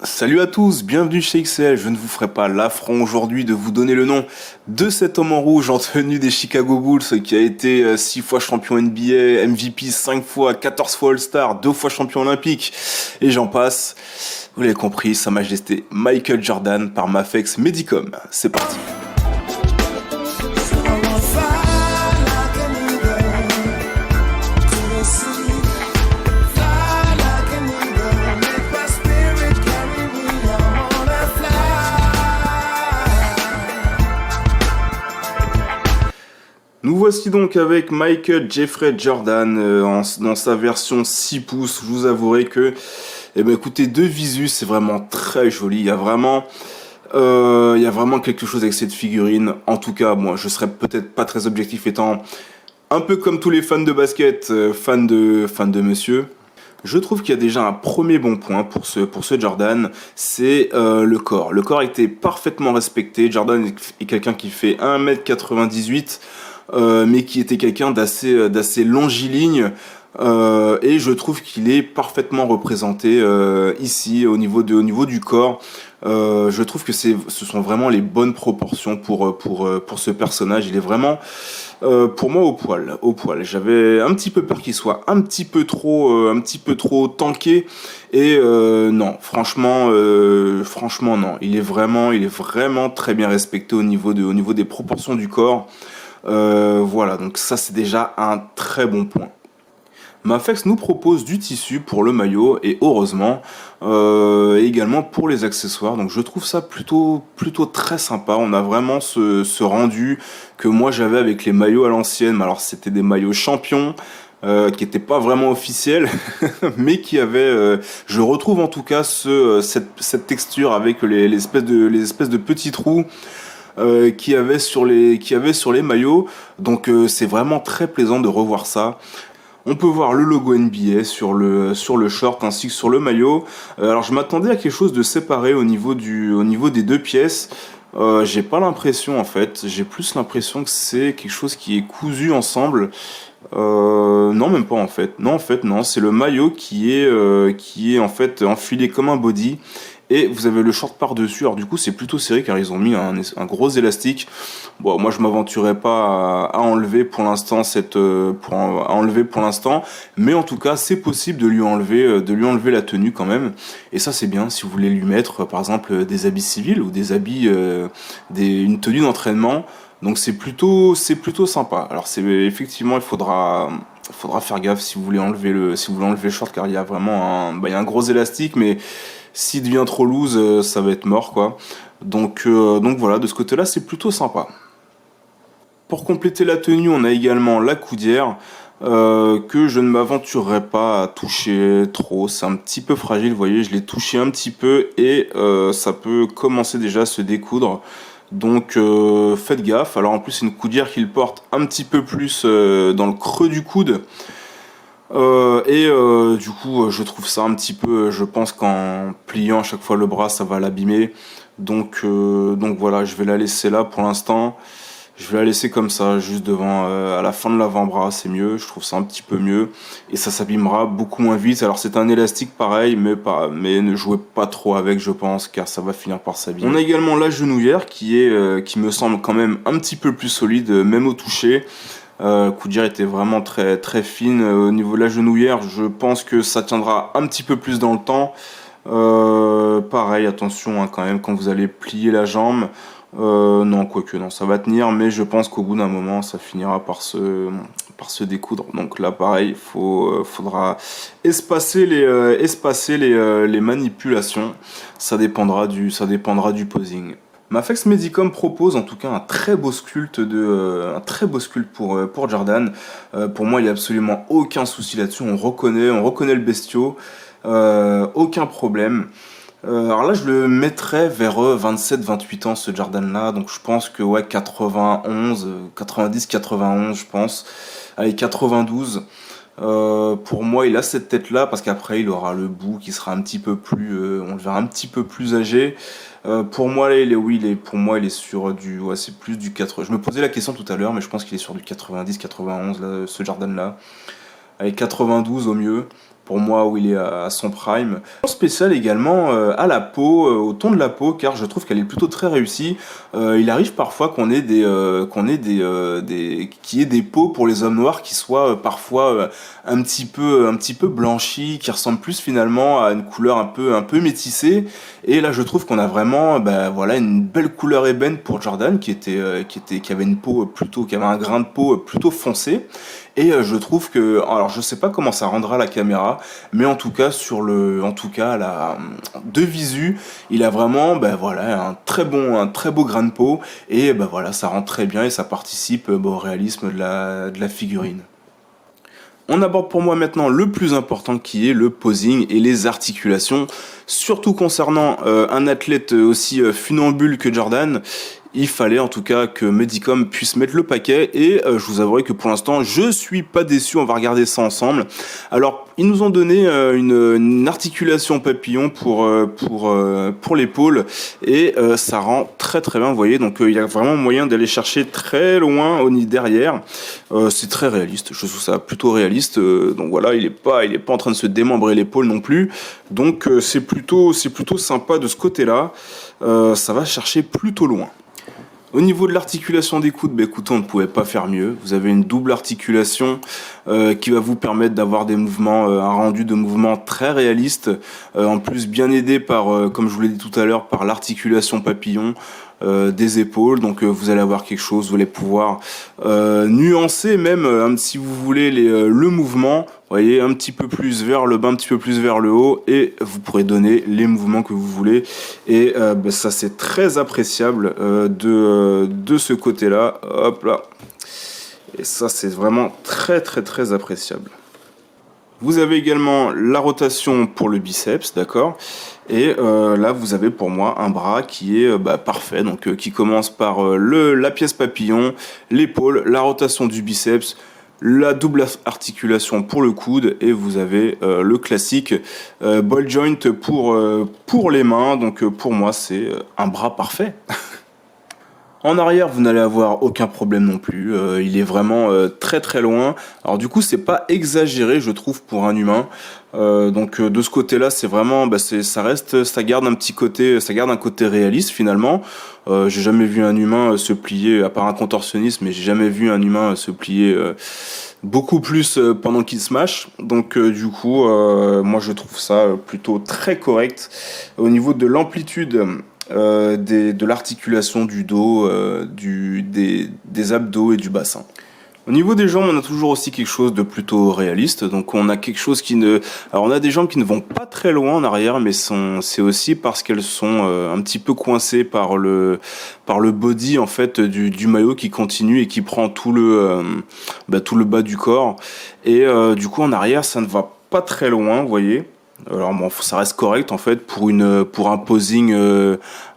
Salut à tous, bienvenue chez XL. Je ne vous ferai pas l'affront aujourd'hui de vous donner le nom de cet homme en rouge en tenue des Chicago Bulls qui a été 6 fois champion NBA, MVP 5 fois, 14 fois All-Star, 2 fois champion olympique et j'en passe. Vous l'avez compris, Sa Majesté Michael Jordan par Mafex Medicom. C'est parti. Nous voici donc avec Michael Jeffrey Jordan dans sa version 6 pouces. Je vous avouerai que, écoutez, de visu, c'est vraiment très joli. Il y a vraiment quelque chose avec cette figurine. En tout cas, moi, je serais peut-être pas très objectif étant un peu comme tous les fans de basket, fans de monsieur. Je trouve qu'il y a déjà un premier bon point pour ce Jordan, c'est le corps. Le corps était parfaitement respecté. Jordan est quelqu'un qui fait 1m98, mais qui était quelqu'un d'assez longiligne. Et je trouve qu'il est parfaitement représenté ici au niveau du corps. Je trouve que ce sont vraiment les bonnes proportions pour ce personnage. Il est vraiment pour moi au poil. J'avais un petit peu peur qu'il soit un petit peu trop tanké et non, franchement non. Il est vraiment très bien respecté au niveau des proportions du corps. Voilà, donc ça c'est déjà un très bon point. Mafex nous propose du tissu pour le maillot et heureusement et également pour les accessoires. Donc je trouve ça plutôt très sympa. On a vraiment ce rendu que moi j'avais avec les maillots à l'ancienne. Alors c'était des maillots champions qui n'étaient pas vraiment officiels, mais qui avaient, je retrouve en tout cas cette texture avec les espèces de petits trous. Qu'il y avait sur les maillots. Donc c'est vraiment très plaisant de revoir ça. On peut voir le logo NBA sur le short ainsi que sur le maillot. Alors je m'attendais à quelque chose de séparé au niveau des deux pièces. J'ai pas l'impression en fait. J'ai plus l'impression que c'est quelque chose qui est cousu ensemble. Non, même pas en fait. Non, en fait non. C'est le maillot qui est en fait enfilé comme un body. Et vous avez le short par-dessus. Alors du coup c'est plutôt serré car ils ont mis un gros élastique. Bon, moi je m'aventurerai pas à enlever pour l'instant mais en tout cas c'est possible de lui enlever la tenue quand même. Et ça c'est bien si vous voulez lui mettre par exemple des habits civils ou des habits une tenue d'entraînement. Donc c'est plutôt sympa. Alors c'est effectivement il faudra faire gaffe si vous voulez enlever le short car il y a vraiment il y a un gros élastique, mais s'il devient trop loose, ça va être mort quoi. Donc voilà, de ce côté-là, c'est plutôt sympa. Pour compléter la tenue, on a également la coudière que je ne m'aventurerai pas à toucher trop. C'est un petit peu fragile, vous voyez, je l'ai touché un petit peu et ça peut commencer déjà à se découdre. Donc faites gaffe. Alors en plus, c'est une coudière qu'il porte un petit peu plus dans le creux du coude. Du coup, je trouve ça un petit peu, je pense qu'en pliant à chaque fois le bras, ça va l'abîmer. Donc voilà, je vais la laisser là pour l'instant. Je vais la laisser comme ça, juste devant, à la fin de l'avant-bras, c'est mieux. Je trouve ça un petit peu mieux et ça s'abîmera beaucoup moins vite. Alors c'est un élastique pareil, mais ne jouez pas trop avec, je pense, car ça va finir par s'abîmer. On a également la genouillère qui me semble quand même un petit peu plus solide, même au toucher. Coudière était vraiment très très fine au niveau de la genouillère. Je pense que ça tiendra un petit peu plus dans le temps. Pareil, attention hein, quand même quand vous allez plier la jambe. Non, quoique non, ça va tenir, mais je pense qu'au bout d'un moment, ça finira par se découdre. Donc là, pareil, faudra espacer les manipulations. Ça dépendra du posing. Mafex Medicom propose en tout cas un très beau sculpte pour Jordan. Pour moi, il n'y a absolument aucun souci là-dessus. On reconnaît le bestiau, aucun problème. Alors là, je le mettrais vers 27-28 ans, ce Jordan-là. Donc je pense que ouais, 90-91, je pense. Allez, 92. Pour moi, il a cette tête-là parce qu'après, il aura le bout qui sera un petit peu plus, on le verra un petit peu plus âgé. Pour moi, là, pour moi, il est sur ouais, c'est plus du 4. Je me posais la question tout à l'heure, mais je pense qu'il est sur du 90-91, là, ce Jordan-là. Avec 92 au mieux. pour moi où il est à son prime. Spécial également à la peau, au ton de la peau, car je trouve qu'elle est plutôt très réussie. Il arrive parfois qu'on ait qu'il y ait des peaux pour les hommes noirs qui soient parfois un petit peu blanchies, qui ressemblent plus finalement à une couleur un peu métissée. Et là, je trouve qu'on a vraiment, voilà, une belle couleur ébène pour Jordan, qui avait une peau qui avait un grain de peau plutôt foncé. Et je trouve que, alors je sais pas comment ça rendra la caméra, mais en tout cas de visu, il a vraiment, voilà, un très beau grain de peau, et voilà, ça rend très bien et ça participe au réalisme de la figurine. On aborde pour moi maintenant le plus important qui est le posing et les articulations, surtout concernant un athlète aussi funambule que Jordan. Il fallait en tout cas que Medicom puisse mettre le paquet et je vous avouerai que pour l'instant je suis pas déçu, on va regarder ça ensemble. Alors ils nous ont donné une articulation papillon pour l'épaule et ça rend très très bien, vous voyez, donc il y a vraiment moyen d'aller chercher très loin au nid derrière. C'est très réaliste, je trouve ça plutôt réaliste, donc voilà, il est pas en train de se démembrer l'épaule non plus, donc c'est plutôt sympa de ce côté-là, ça va chercher plutôt loin. Au niveau de l'articulation des coudes, écoutez, on ne pouvait pas faire mieux. Vous avez une double articulation qui va vous permettre d'avoir des mouvements, un rendu de mouvements très réaliste, en plus bien aidé par, comme je vous l'ai dit tout à l'heure, par l'articulation papillon des épaules. Donc vous allez avoir quelque chose, vous allez pouvoir nuancer même, si vous voulez, le mouvement. Vous voyez, un petit peu plus vers le bas, un petit peu plus vers le haut, et vous pourrez donner les mouvements que vous voulez. Et ça, c'est très appréciable de ce côté-là. Hop là. Et ça, c'est vraiment très, très, très appréciable. Vous avez également la rotation pour le biceps, d'accord. Et là, vous avez pour moi un bras qui est parfait, donc qui commence par la pièce papillon, l'épaule, la rotation du biceps, la double articulation pour le coude, et vous avez le classique ball joint pour les mains. Donc pour moi, c'est un bras parfait. En arrière, vous n'allez avoir aucun problème non plus. Il est vraiment très très loin. Alors du coup, c'est pas exagéré, je trouve, pour un humain. Donc de ce côté-là, c'est vraiment, ça garde un côté réaliste finalement. J'ai jamais vu un humain se plier, à part un contorsionniste, mais j'ai jamais vu un humain se plier beaucoup plus pendant qu'il smash. Donc du coup, moi je trouve ça plutôt très correct. Au niveau de l'amplitude de l'articulation du dos, des abdos et du bassin. Au niveau des jambes, on a toujours aussi quelque chose de plutôt réaliste. Donc on a quelque chose alors on a des jambes qui ne vont pas très loin en arrière, mais c'est aussi parce qu'elles sont un petit peu coincées par le body en fait du maillot qui continue et qui prend tout le bas du corps. Et du coup en arrière, ça ne va pas très loin, vous voyez. Alors bon, ça reste correct en fait pour un posing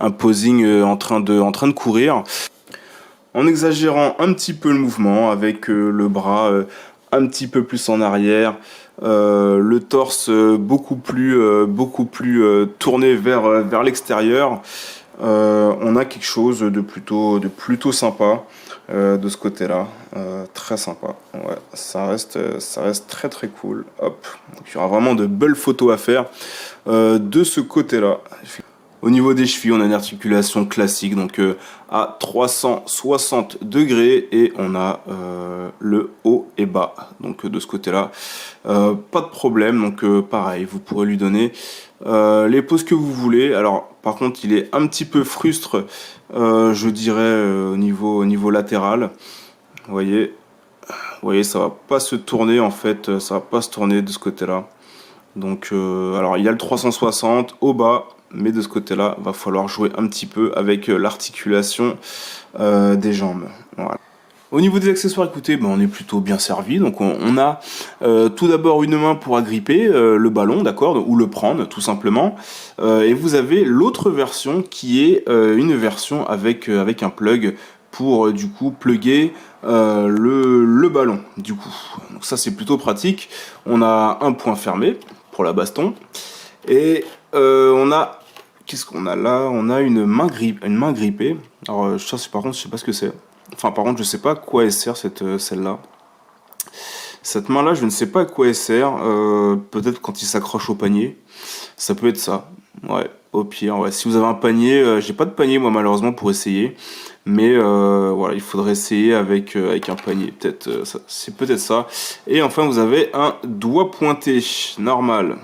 en train de courir. En exagérant un petit peu le mouvement avec le bras un petit peu plus en arrière, le torse beaucoup plus tourné vers l'extérieur, on a quelque chose de plutôt sympa de ce côté-là, très sympa. Ouais, ça reste très très cool. Hop, donc, il y aura vraiment de belles photos à faire de ce côté-là. Au niveau des chevilles, on a une articulation classique, donc à 360 degrés, et on a le haut et bas. Donc de ce côté-là, pas de problème. Donc pareil, vous pourrez lui donner les poses que vous voulez. Alors par contre, il est un petit peu frustre, je dirais, au niveau latéral. Vous voyez, ça va pas se tourner en fait, ça va pas se tourner de ce côté-là. Donc alors il y a le 360 au bas, mais de ce côté-là, va falloir jouer un petit peu avec l'articulation des jambes. Voilà. Au niveau des accessoires, écoutez, on est plutôt bien servi. Donc on a tout d'abord une main pour agripper le ballon, d'accord, ou le prendre tout simplement. Et vous avez l'autre version qui est une version avec un plug pour du coup plugger le ballon. Du coup, donc ça c'est plutôt pratique. On a un point fermé pour la baston. Et on a, qu'est-ce qu'on a là? On a une main grippée. Alors ça, par contre, je sais pas ce que c'est. Enfin, par contre, je sais pas à quoi elle sert celle-là. Cette main-là, je ne sais pas à quoi elle sert. Peut-être quand il s'accroche au panier. Ça peut être ça. Ouais, au pire. Ouais. Si vous avez un panier, j'ai pas de panier moi malheureusement pour essayer. Mais voilà, il faudrait essayer avec un panier. Peut-être, c'est peut-être ça. Et enfin, vous avez un doigt pointé normal.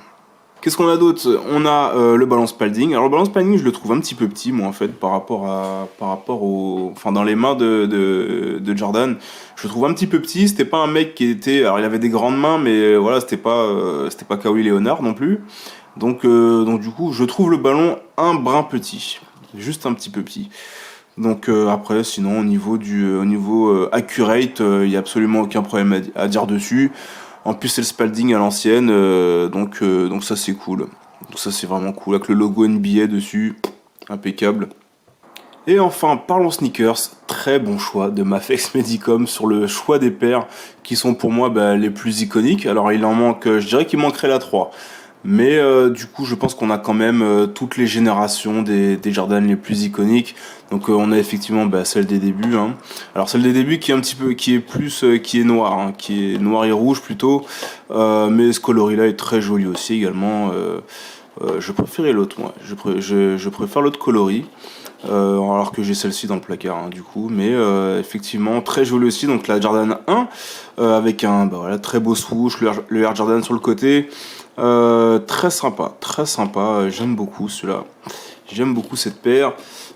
Qu'est-ce qu'on a d'autre? On a le ballon Spalding. Alors le ballon Spalding, je le trouve un petit peu petit, moi en fait, par rapport au, enfin dans les mains de Jordan. Je le trouve un petit peu petit. C'était pas un mec qui était, alors il avait des grandes mains, mais voilà, c'était pas Kawhi Leonard non plus. Donc du coup, je trouve le ballon un brin petit, juste un petit peu petit. Donc après, sinon au niveau accurate, il y a absolument aucun problème à dire dessus. En plus, c'est le Spalding à l'ancienne, donc ça c'est cool. Donc ça c'est vraiment cool avec le logo NBA dessus, impeccable. Et enfin, parlons sneakers, très bon choix de Mafex Medicom sur le choix des paires qui sont pour moi les plus iconiques. Alors il en manque, je dirais qu'il manquerait la 3. Mais du coup, je pense qu'on a quand même toutes les générations des Jordan les plus iconiques. Donc on a effectivement celle des débuts. Hein. Alors celle des débuts qui est un petit peu, qui est plus, qui est noire, hein, qui est noir et rouge plutôt. Mais ce coloris-là est très joli aussi également. Je préférais l'autre, moi. Je préfère l'autre coloris. Alors que j'ai celle-ci dans le placard hein, du coup, mais effectivement très joli aussi. Donc la Jordan 1 avec un voilà, très beau swoosh, le Air Jordan sur le côté, très sympa. J'aime beaucoup celui-là, j'aime beaucoup cette paire.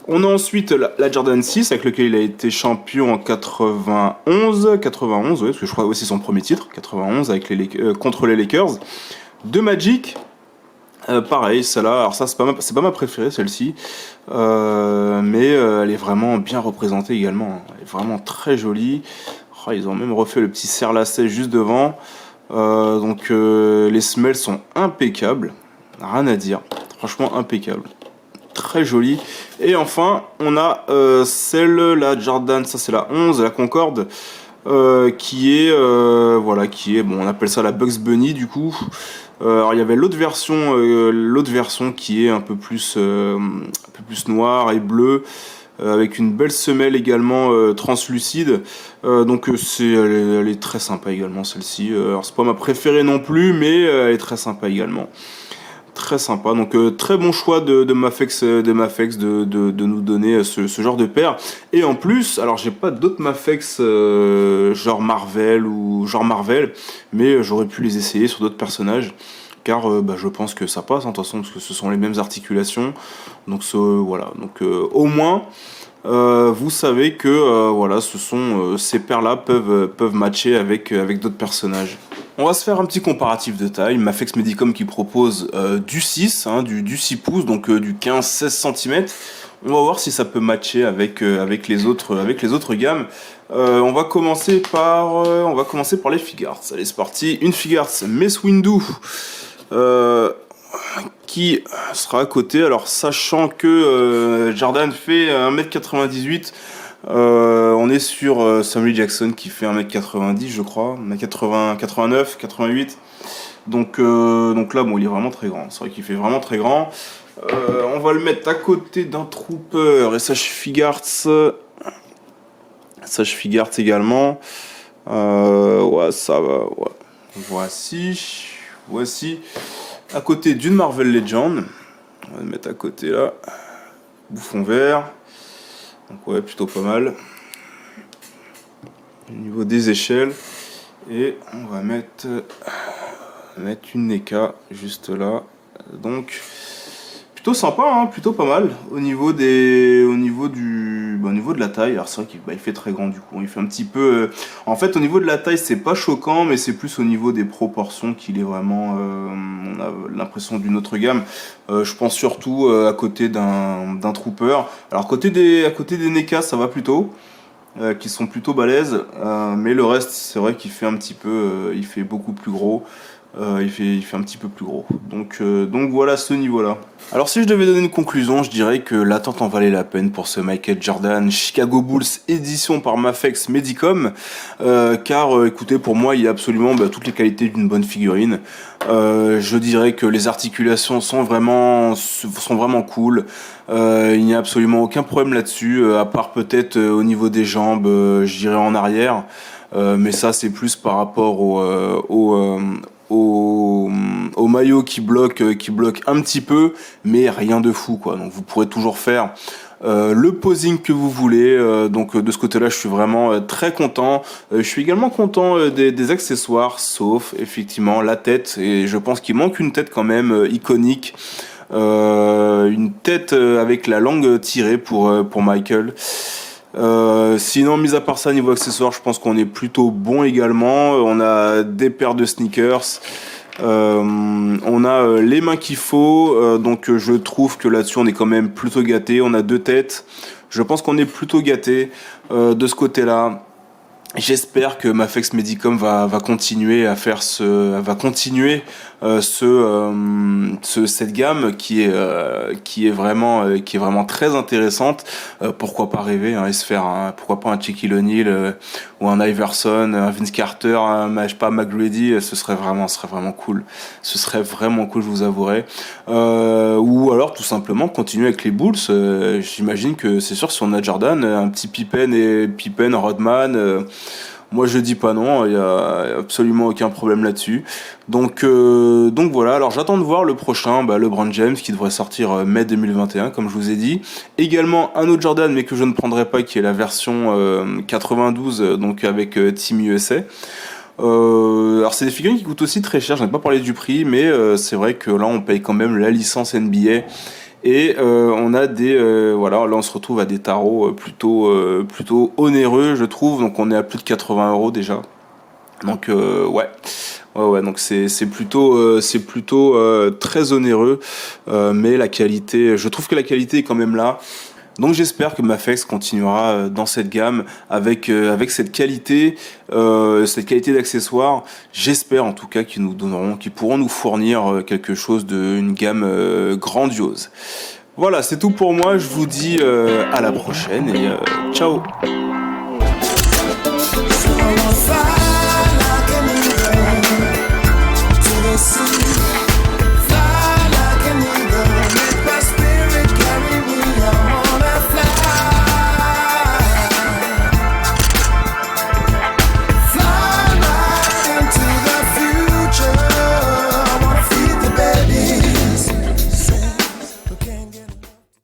On a ensuite la Jordan 6 avec lequel il a été champion en 91, ouais, parce que je crois que c'est son premier titre, 91 avec contre les Lakers, de Magic. Pareil, celle-là, alors ça c'est pas ma préférée celle-ci, mais elle est vraiment bien représentée également, hein. Elle est vraiment très jolie. Oh, ils ont même refait le petit serre-lacet juste devant, les semelles sont impeccables, rien à dire, franchement impeccable, très jolie. Et enfin, on a la Jordan, ça c'est la 11, la Concorde, qui est bon, on appelle ça la Bugs Bunny du coup. Alors il y avait l'autre version qui est un peu plus noire et bleue, avec une belle semelle également translucide. Elle est très sympa également celle-ci. Alors c'est pas ma préférée non plus, mais elle est très sympa également. Très sympa, donc très bon choix de Mafex, de nous donner ce genre de paire. Et en plus, alors j'ai pas d'autres Mafex genre Marvel, mais j'aurais pu les essayer sur d'autres personnages, car je pense que ça passe, hein, de toute façon, parce que ce sont les mêmes articulations. Donc voilà, donc au moins vous savez que voilà, ces paires-là peuvent matcher avec d'autres personnages. On va se faire un petit comparatif de taille. Mafex Medicom qui propose du 6, hein, du 6 pouces, donc du 15-16 cm. On va voir si ça peut matcher avec les autres gammes. On va commencer par les Figuarts. Allez, c'est parti. Une Figuarts Mace Windu qui sera à côté. Alors, sachant que Jordan fait 1m98, on est sur Samuel Jackson qui fait 1m90 je crois, 1m80, 89, 88. Donc là bon, il est vraiment très grand, c'est vrai qu'il fait vraiment très grand. On va le mettre à côté d'un Trooper et Sage Figuarts également. Ouais, ça va, ouais. Voici à côté d'une Marvel Legend. On va le mettre à côté là, bouffon vert. Donc ouais, plutôt pas mal au niveau des échelles. Et on va mettre une NECA juste là. Donc plutôt sympa, hein, plutôt pas mal au niveau de la taille. Alors c'est vrai qu'il fait très grand du coup. Il fait un petit peu. En fait, au niveau de la taille, c'est pas choquant, mais c'est plus au niveau des proportions qu'il est vraiment. On a l'impression d'une autre gamme. Je pense surtout à côté d'un Trooper. Alors à côté des NECA, ça va plutôt. Qui sont plutôt balèzes, mais le reste, c'est vrai qu'il fait un petit peu. Il fait beaucoup plus gros. Il fait un petit peu plus gros. Donc voilà ce niveau-là. Alors si je devais donner une conclusion, je dirais que l'attente en valait la peine pour ce Michael Jordan Chicago Bulls édition par Mafex Medicom, car écoutez, pour moi il y a absolument toutes les qualités d'une bonne figurine. Je dirais que les articulations sont vraiment cool. Il n'y a absolument aucun problème là-dessus, à part peut-être au niveau des jambes, je dirais en arrière. mais ça c'est plus par rapport au maillot qui bloque un petit peu, mais rien de fou quoi. Donc vous pourrez toujours faire le posing que vous voulez, donc de ce côté-là je suis vraiment très content. Je suis également content des accessoires, sauf effectivement la tête, et je pense qu'il manque une tête quand même iconique, une tête avec la langue tirée pour Michael. Sinon, mis à part ça, niveau accessoires, je pense qu'on est plutôt bon également. On a des paires de sneakers. On a les mains qu'il faut, donc je trouve que là-dessus on est quand même plutôt gâté. On a 2 têtes, je pense qu'on est plutôt gâté de ce côté-là. J'espère que Mafex Medicom va continuer à faire cette gamme qui est vraiment très intéressante. Pourquoi pas rêver, hein, et se faire pourquoi pas un Shaquille O'Neal ou un Iverson, un Vince Carter, je sais pas, McGrady, ce serait vraiment cool. Ce serait vraiment cool, je vous avouerai. Ou alors tout simplement continuer avec les Bulls. J'imagine que c'est sûr, si on a Jordan, un petit Pippen, Rodman. Moi je dis pas non, il y a absolument aucun problème là-dessus. Donc voilà, alors j'attends de voir le prochain, LeBron James qui devrait sortir mai 2021 comme je vous ai dit. Également un autre Jordan mais que je ne prendrai pas, qui est la version 92, donc avec Team USA. Alors c'est des figurines qui coûtent aussi très cher, je n'ai pas parlé du prix, mais c'est vrai que là on paye quand même la licence NBA. Et on a voilà, là on se retrouve à des tarots plutôt onéreux, je trouve. Donc on est à plus de 80 € déjà. Donc ouais, donc c'est plutôt très onéreux, mais la qualité, je trouve que la qualité est quand même là. Donc j'espère que Mafex continuera dans cette gamme avec cette qualité d'accessoires. J'espère en tout cas qu'ils pourront nous fournir quelque chose une gamme grandiose. Voilà, c'est tout pour moi. Je vous dis à la prochaine et ciao.